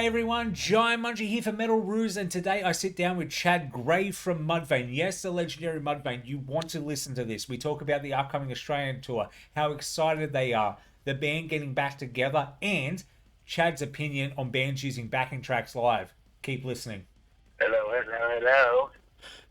G'day everyone, Jaimunji here for Metal Ruse, and today I sit down with Chad Gray from Mudvayne. Yes, the legendary Mudvayne. You want to listen to this. We talk about the upcoming Australian tour, how excited they are, the band getting back together, and Chad's opinion on bands using backing tracks live. Keep listening. Hello, hello, hello.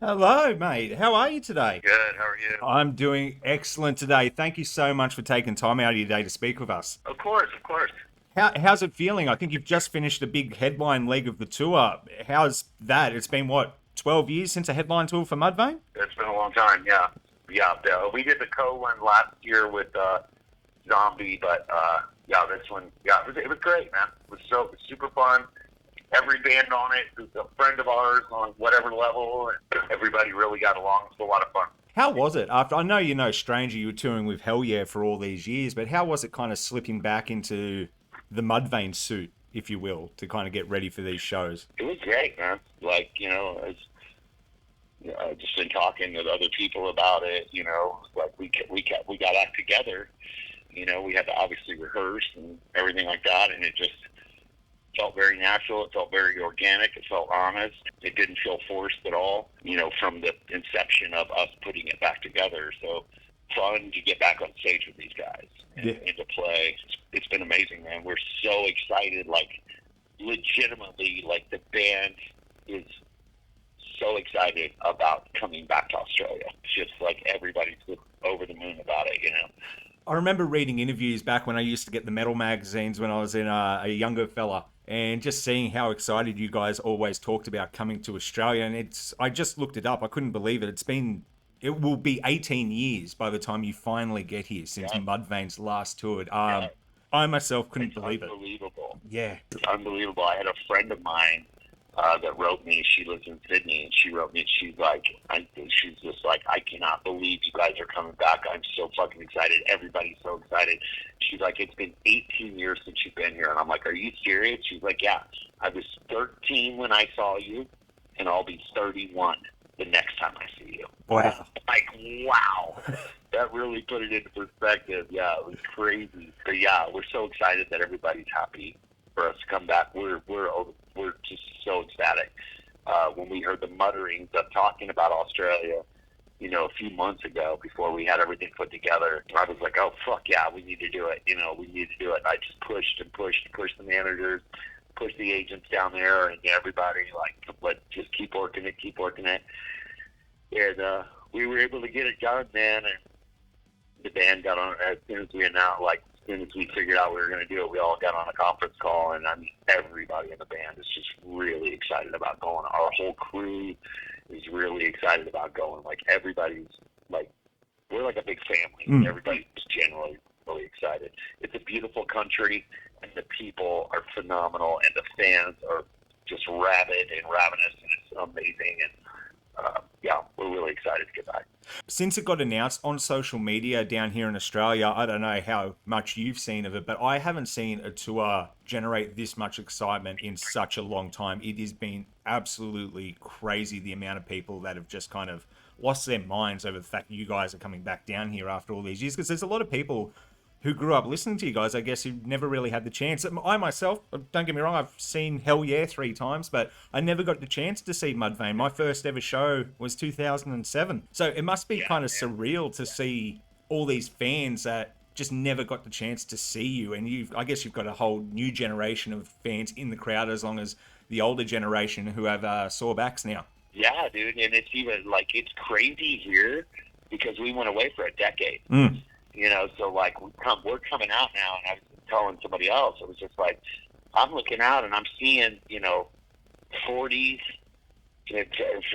Hello, mate. How are you today? Good, how are you? I'm doing excellent today. Thank you so much for taking time out of your day to speak with us. Of course, of course. How's it feeling? I think you've just finished a big headline leg of the tour. How's that? It's been, what, 12 years since a headline tour for Mudvayne? It's been a long time, yeah. We did the co-one last year with Zombie, but this one, it was great, man. It was super fun. Every band on it was a friend of ours on whatever level, and everybody really got along. It was a lot of fun. How was it? After I know you're no stranger, you were touring with Hell Yeah for all these years, but how was it kind of slipping back into the Mudvayne suit, if you will, to kind of get ready for these shows? It was great, man. Like, I've just been talking with other people about it, like we got back together, we had to obviously rehearse and everything like that, and it just felt very natural. It felt very organic. It felt honest. It didn't feel forced at all, from the inception of us putting it back together. So fun to get back on stage with these guys and to play. It's been amazing, man. We're so excited, like legitimately, like the band is so excited about coming back to Australia. It's just like everybody's over the moon about it, I remember reading interviews back when I used to get the metal magazines when I was in a younger fella, and just seeing how excited you guys always talked about coming to Australia. And I just looked it up. I couldn't believe it. It will be 18 years by the time you finally get here since Mudvayne's last toured. I myself couldn't believe it. Unbelievable. Yeah. It's unbelievable. I had a friend of mine that wrote me. She lives in Sydney, and she wrote me. She's just like, I cannot believe you guys are coming back. I'm so fucking excited. Everybody's so excited. She's like, it's been 18 years since you've been here, and I'm like, are you serious? She's like, yeah. I was 13 when I saw you, and I'll be 31 the next time I see you. Wow. Like, wow. That really put it into perspective. Yeah, it was crazy. But yeah, we're so excited that everybody's happy for us to come back. We're just so ecstatic. When we heard the mutterings of talking about Australia, a few months ago before we had everything put together, I was like, oh, fuck yeah, we need to do it. We need to do it. And I just pushed the managers, pushed the agents down there, and everybody, let's just keep working it. And we were able to get it done, man. And the band got on as soon as we announced, as soon as we figured out we were going to do it, we all got on a conference call, and I mean, everybody in the band is just really excited about going. Our whole crew is really excited about going. Like, everybody's like, we're like a big family. Everybody's just generally really excited. It's a beautiful country, and the people are phenomenal, and the fans are just rabid and ravenous, and it's amazing. And we're really excited to get back. Since it got announced on social media down here in Australia, I don't know how much you've seen of it, but I haven't seen a tour generate this much excitement in such a long time. It has been absolutely crazy, the amount of people that have just kind of lost their minds over the fact that you guys are coming back down here after all these years, because there's a lot of people who grew up listening to you guys, I guess, who never really had the chance. I myself, don't get me wrong, I've seen Hell Yeah 3 times, but I never got the chance to see Mudvayne. My first ever show was 2007. So it must be kind of surreal to see all these fans that just never got the chance to see you. And I guess you've got a whole new generation of fans in the crowd, as long as the older generation who have sore backs now. Yeah, dude, and it's even, it's crazy here because we went away for a decade. So we're coming out now, and I was telling somebody else, it was just like, I'm looking out and I'm seeing, 40s to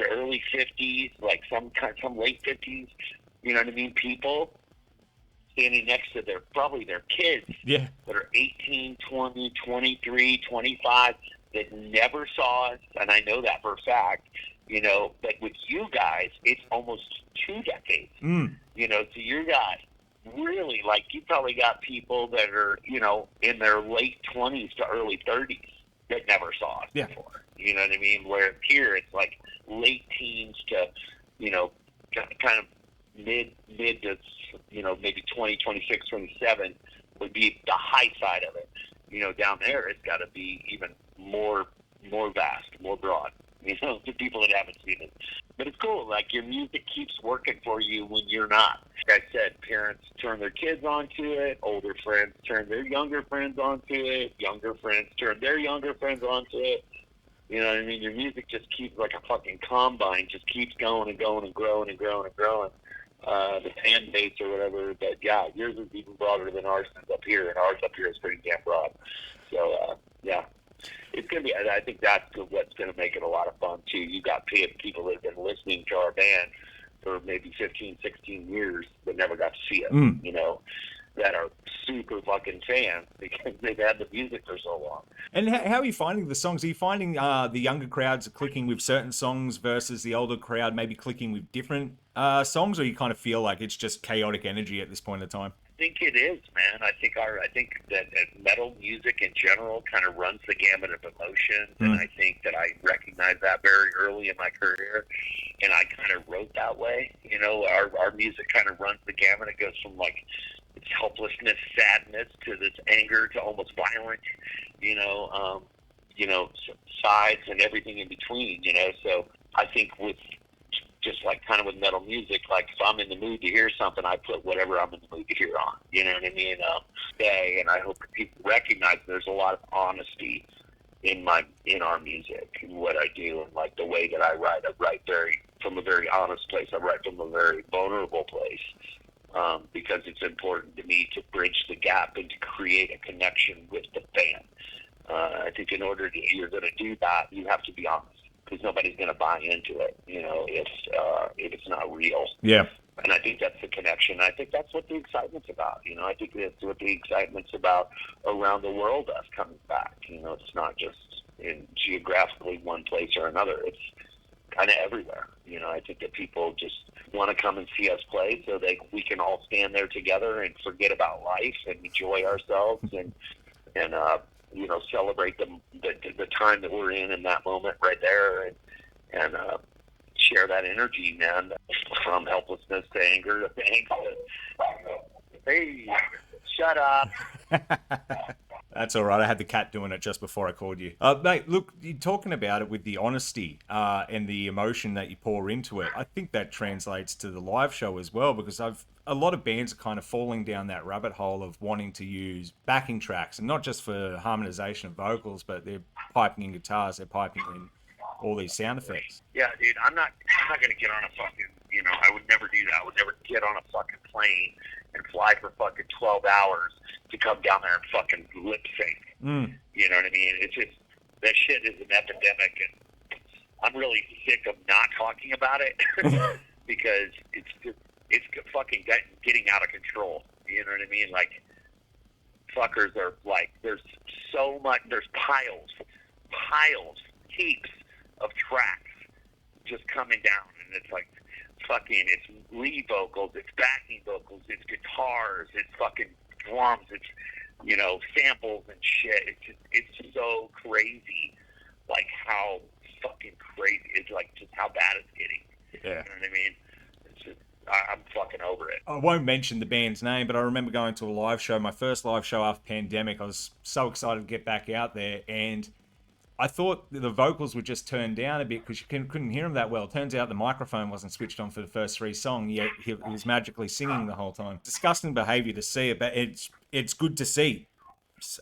early 50s, like some late 50s, you know what I mean, people standing next to probably their kids that are 18, 20, 23, 25 that never saw us, and I know that for a fact, but with you guys, it's almost 2 decades, so you got really, you probably got people that are, in their late 20s to early 30s that never saw us before. You know what I mean? Where here it's like late teens to, kind of mid to, maybe 20, 26, 27 would be the high side of it. Down there it's got to be even more vast, more broad, to people that haven't seen it. But it's cool. Like, your music keeps working for you when you're not. Like I said, parents turn their kids onto it. Older friends turn their younger friends onto it. Younger friends turn their younger friends onto it. You know what I mean? Your music just keeps, like a fucking combine, just keeps going and going and growing and growing and growing. The fan base or whatever, but yeah, yours is even broader than ours is up here, and ours up here is pretty damn broad. So, yeah. It's going to be, I think that's what's going to make it a lot of fun, too. You got people that have been listening to our band for maybe 15, 16 years but never got to see it, that are super fucking fans because they've had the music for so long. And how are you finding the songs? Are you finding the younger crowds are clicking with certain songs versus the older crowd maybe clicking with different songs, or you kind of feel like it's just chaotic energy at this point in time? I think it is, man. I think that metal music in general kind of runs the gamut of emotions, and I think that I recognized that very early in my career, and I kind of wrote that way. Our music kind of runs the gamut. It goes from like it's helplessness, sadness to this anger to almost violent, sides and everything in between. So I think with just like kind of with metal music, like if I'm in the mood to hear something, I put whatever I'm in the mood to hear on. You know what I mean? And I hope that people recognize there's a lot of honesty in our music and what I do, and like the way that I write. I write from a very honest place. I write from a very vulnerable place because it's important to me to bridge the gap and to create a connection with the fan. I think in order you're going to do that, you have to be honest, because nobody's going to buy into it, if it's not real. Yeah. And I think that's the connection. I think that's what the excitement's about. I think that's what the excitement's about around the world, us coming back. It's not just in geographically one place or another. It's kind of everywhere. I think that people just want to come and see us play so we can all stand there together and forget about life and enjoy ourselves and celebrate the time that we're in that moment right there, and share that energy, man, from helplessness to anger to angst. Hey, shut up. That's all right. I had the cat doing it just before I called you. Mate, look, you're talking about it with the honesty and the emotion that you pour into it. I think that translates to the live show as well, because a lot of bands are kind of falling down that rabbit hole of wanting to use backing tracks, and not just for harmonization of vocals, but they're piping in guitars, they're piping in all these sound effects. Yeah, dude, I'm not going to get on a fucking, I would never do that. I would never get on a fucking plane and fly for fucking 12 hours to come down there and fucking lip sync. You know what I mean? It's just, that shit is an epidemic, and I'm really sick of not talking about it because it's fucking getting out of control. You know what I mean? Like, fuckers are like, there's so much, there's piles, heaps of tracks just coming down, and it's like fucking, it's lead vocals, it's backing vocals, it's guitars, it's fucking drums, it's samples and shit. It's so crazy, like how fucking crazy it's like, just how bad it's getting. Yeah. You know what I mean? It's just, I'm fucking over it. I won't mention the band's name, but I remember going to a live show, my first live show after pandemic. I was so excited to get back out there, and I thought the vocals were just turned down a bit because you couldn't hear him that well. Turns out the microphone wasn't switched on for the first 3 songs, yet he was magically singing the whole time. Disgusting behavior to see it, but it's good to see.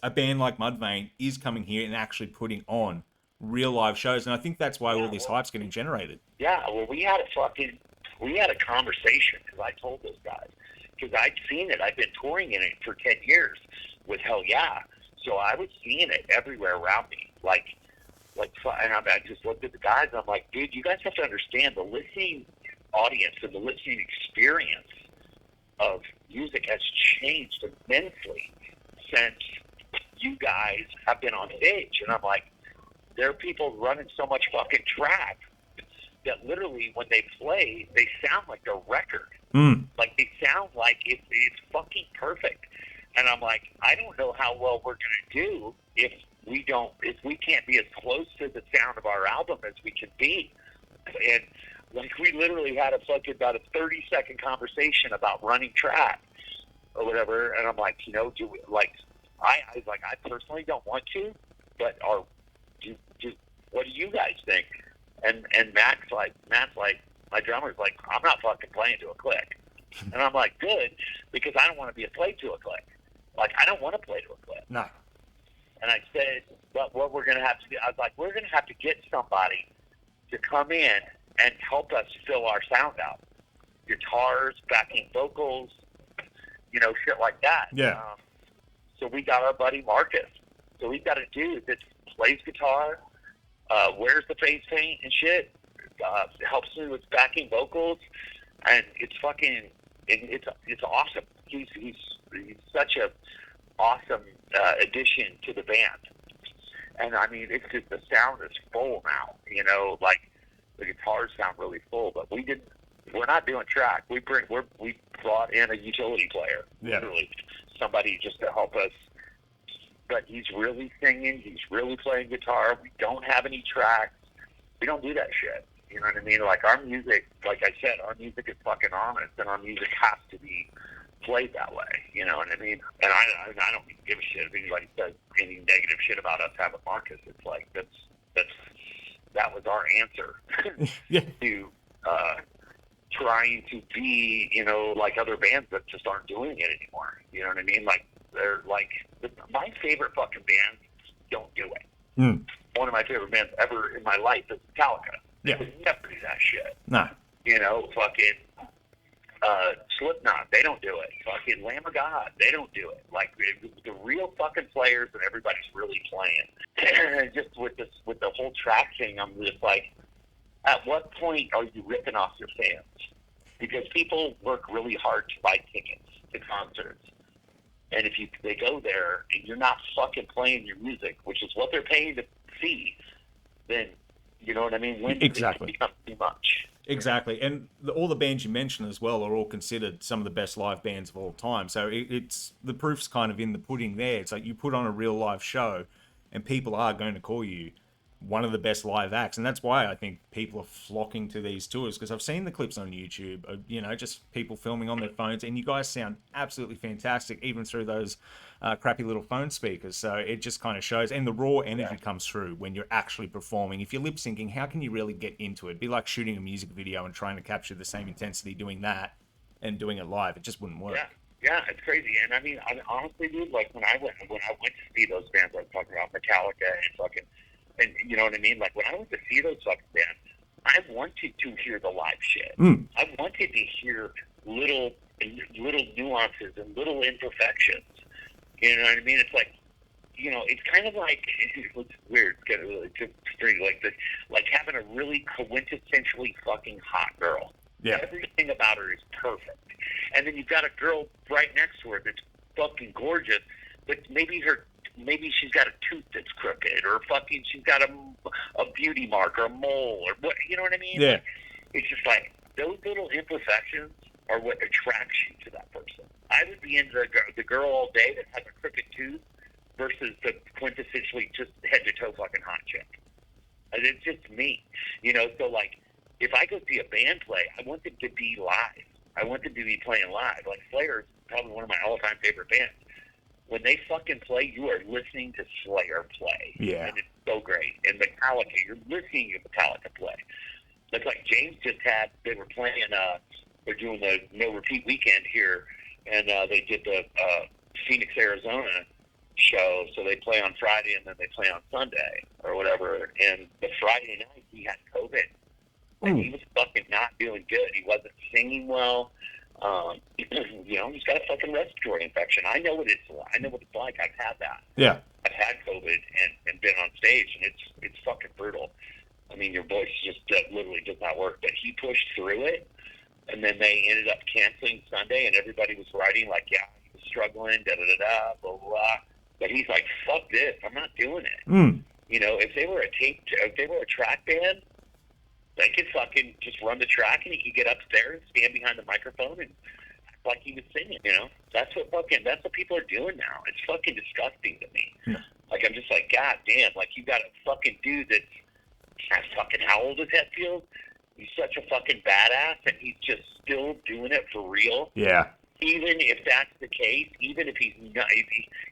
A band like Mudvayne is coming here and actually putting on real live shows, and I think that's why all this hype's getting generated. Yeah, well, we had a conversation, because I told those guys, because I'd seen it. I've been touring in it for 10 years with Hell Yeah, so I was seeing it everywhere around me, and I just looked at the guys, and I'm like, dude, you guys have to understand the listening audience and the listening experience of music has changed immensely since you guys have been on stage. And I'm like, there are people running so much fucking track that literally when they play, they sound like a record. Like, they sound like it's fucking perfect. And I'm like, I don't know how well we're going to do if we can't be as close to the sound of our album as we can be. And like, we literally had about a 30-second conversation about running track or whatever. And I'm like, I personally don't want to, but just what do you guys think? And Matt's like, my drummer's like, I'm not fucking playing to a click. And I'm like, good, because I don't want to be a play to a click. Like, I don't want to play to a click. No. And I said, but what we're going to have to do, I was like, we're going to have to get somebody to come in and help us fill our sound out. Guitars, backing vocals, you know, shit like that. Yeah. So we got our buddy Marcus. So we've got a dude that plays guitar, wears the face paint and shit, helps me with backing vocals, and it's fucking, it's awesome. He's such a awesome addition to the band. And I mean, it's just, the sound is full now, you know, like the guitars sound really full, but we're not doing track. We brought in a utility player, literally, somebody just to help us. But he's really singing. He's really playing guitar. We don't have any tracks. We don't do that shit. You know what I mean? Like, our music, like I said, our music is fucking honest, and our music has to be played that way. You know what I mean? And I don't even give a shit if anybody says any negative shit about us having Marcus. It's like, that was our answer to trying to be, you know, like other bands that just aren't doing it anymore. You know what I mean? Like, they're like, my favorite fucking bands don't do it. One of my favorite bands ever in my life is Metallica. They would never do that shit. No. You know, fucking Slipknot, they don't do it. Fucking Lamb of God, they don't do it. Like, the real fucking players, and everybody's really playing. Just with the whole track thing, I'm just like, at what point are you ripping off your fans? Because people work really hard to buy tickets to concerts. And if they go there and you're not fucking playing your music, which is what they're paying to see, then, you know what I mean? When Exactly. it becomes too much. Exactly. And all the bands you mentioned as well are all considered some of the best live bands of all time. So it's the proof's kind of in the pudding there. It's like you put on a real live show and people are going to call you one of the best live acts. And that's why I think people are flocking to these tours, because I've seen the clips on YouTube, you know, just people filming on their phones, and you guys sound absolutely fantastic, even through those crappy little phone speakers. So it just kind of shows, and the raw energy comes through when you're actually performing. If you're lip syncing, how can you really get into it? It'd be like shooting a music video and trying to capture the same intensity doing that and doing it live. It just wouldn't work. Yeah, it's crazy. And I mean, honestly, dude, like when I went to see those bands, I was talking about Metallica and fucking, and you know what I mean? Like, when I went to see those fucking bands, I wanted to hear the live shit. I wanted to hear little nuances and little imperfections. You know what I mean? It's like, you know, it's kind of like, it's weird, it's pretty like this, like having a really quintessentially fucking hot girl. Yeah. Everything about her is perfect. And then you've got a girl right next to her that's fucking gorgeous, but maybe she's got a tooth that's crooked, or fucking she's got a beauty mark or a mole, or what, you know what I mean? Yeah. It's just like, those little imperfections are what attracts you to that person. I would be into the girl all day that has a crooked tooth versus the quintessentially just head to toe fucking hot chick. And it's just me, you know. So like, if I go see a band play, I want them to be live. I want them to be playing live. Like, Slayer is probably one of my all-time favorite bands. When they fucking play, you are listening to Slayer play. Yeah. And it's so great. And Metallica, you're listening to Metallica play. It's like James just had, they were playing, they're doing the No Repeat weekend here, and they did the Phoenix, Arizona show. So they play on Friday and then they play on Sunday or whatever. And the Friday night, he had COVID. And he was fucking not doing good. He wasn't singing well. You know, he's got a fucking respiratory infection. I know what it's like. I've had that. Yeah. I've had COVID and been on stage, and it's fucking brutal. I mean, your voice just literally does not work. But he pushed through it, and then they ended up canceling Sunday, and everybody was writing like, yeah, he was struggling, da-da-da-da, blah, blah, blah. But he's like, fuck this. I'm not doing it. You know, if they were a track band, they could fucking just run the track, and he could get up there and stand behind the microphone and act like he was singing, you know? That's what people are doing now. It's fucking disgusting to me. Yeah. Like, I'm just like, God damn, like, you got a fucking dude that's fucking, how old is Hetfield? He's such a fucking badass, and he's just still doing it for real. Yeah. Even if that's the case, even if he's not,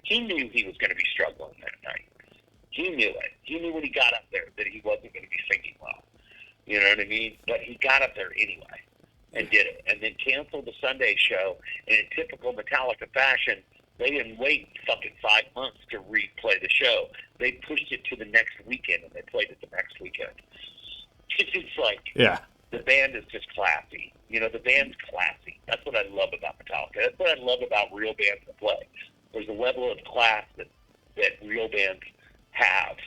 he knew he was going to be struggling that night. He knew it. He knew when he got up there that he wasn't going to be singing well. You know what I mean? But he got up there anyway and did it, and then canceled the Sunday show. And in typical Metallica fashion, they didn't wait fucking 5 months to replay the show. They pushed it to the next weekend, and they played it the next weekend. It's just like, Yeah. the band is just classy. You know, the band's classy. That's what I love about Metallica. That's what I love about real bands that play. There's a level of class that real bands have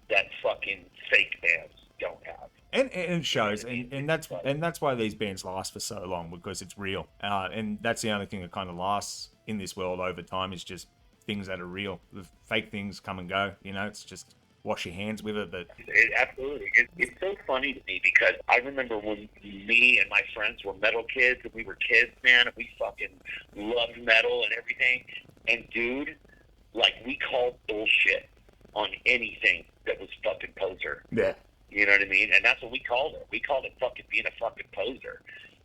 that fucking fake bands don't have. And it shows, and that's why these bands last for so long, because it's real. And that's the only thing that kind of lasts in this world over time, is just things that are real. The fake things come and go. You know, it's just wash your hands with it. But Absolutely. It's so funny to me because I remember when me and my friends were metal kids, and we were kids, man, and we fucking loved metal and everything. And dude, like, we called bullshit on anything that was fucking poser. yeah. You know what I mean? And that's what we called it. We called it fucking being a fucking poser.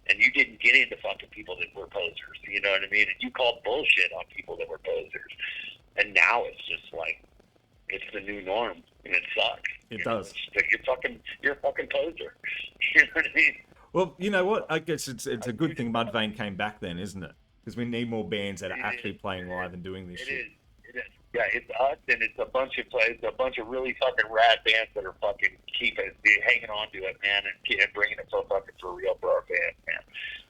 And you didn't get into fucking people that were posers. You know what I mean? And you called bullshit on people that were posers. And now it's just like, it's the new norm, and it sucks. It does. You're a fucking poser. You know what I mean? Well, you know what? I guess it's a good thing Mudvayne came back then, isn't it? Because we need more bands that are actually playing live and doing this shit. It is. Yeah, it's us, and it's a bunch of really fucking rad bands that are fucking hanging on to it, man, and bringing it so fucking for real for our band, man.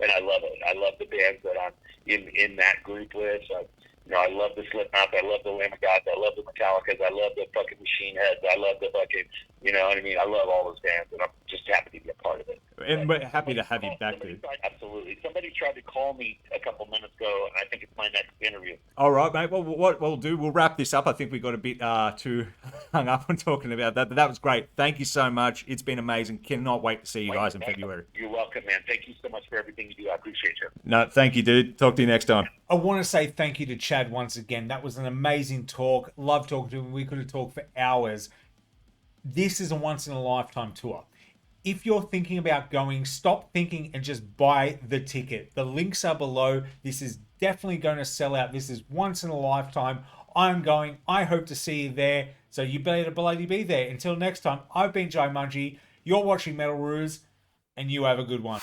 And I love it. I love the bands that I'm in that group with. I love the Slipknot. I love the Lamb of God. I love the Metallicas. I love the fucking Machine Heads. I love the fucking, you know what I mean? I love all those bands, and I'm just happy to be a part of it. And we're happy to have you back, dude. Absolutely. Somebody tried to call me a couple minutes ago, and I think it's my next interview. All right, mate. Well, what we'll do, we'll wrap this up. I think we got a bit too hung up on talking about that, but that was great. Thank you so much. It's been amazing. Cannot wait to see you guys in February. You're welcome, man. Thank you so much for everything you do. I appreciate you. No, thank you, dude. Talk to you next time. I want to say thank you to Chad once again. That was an amazing talk. Love talking to him. We could have talked for hours. This is a once-in-a-lifetime tour. If you're thinking about going, stop thinking and just buy the ticket. The links are below. This is definitely going to sell out. This is once in a lifetime. I'm going. I hope to see you there. So you better bloody be there. Until next time, I've been Jaimunji. You're watching Metal Ruse, and you have a good one.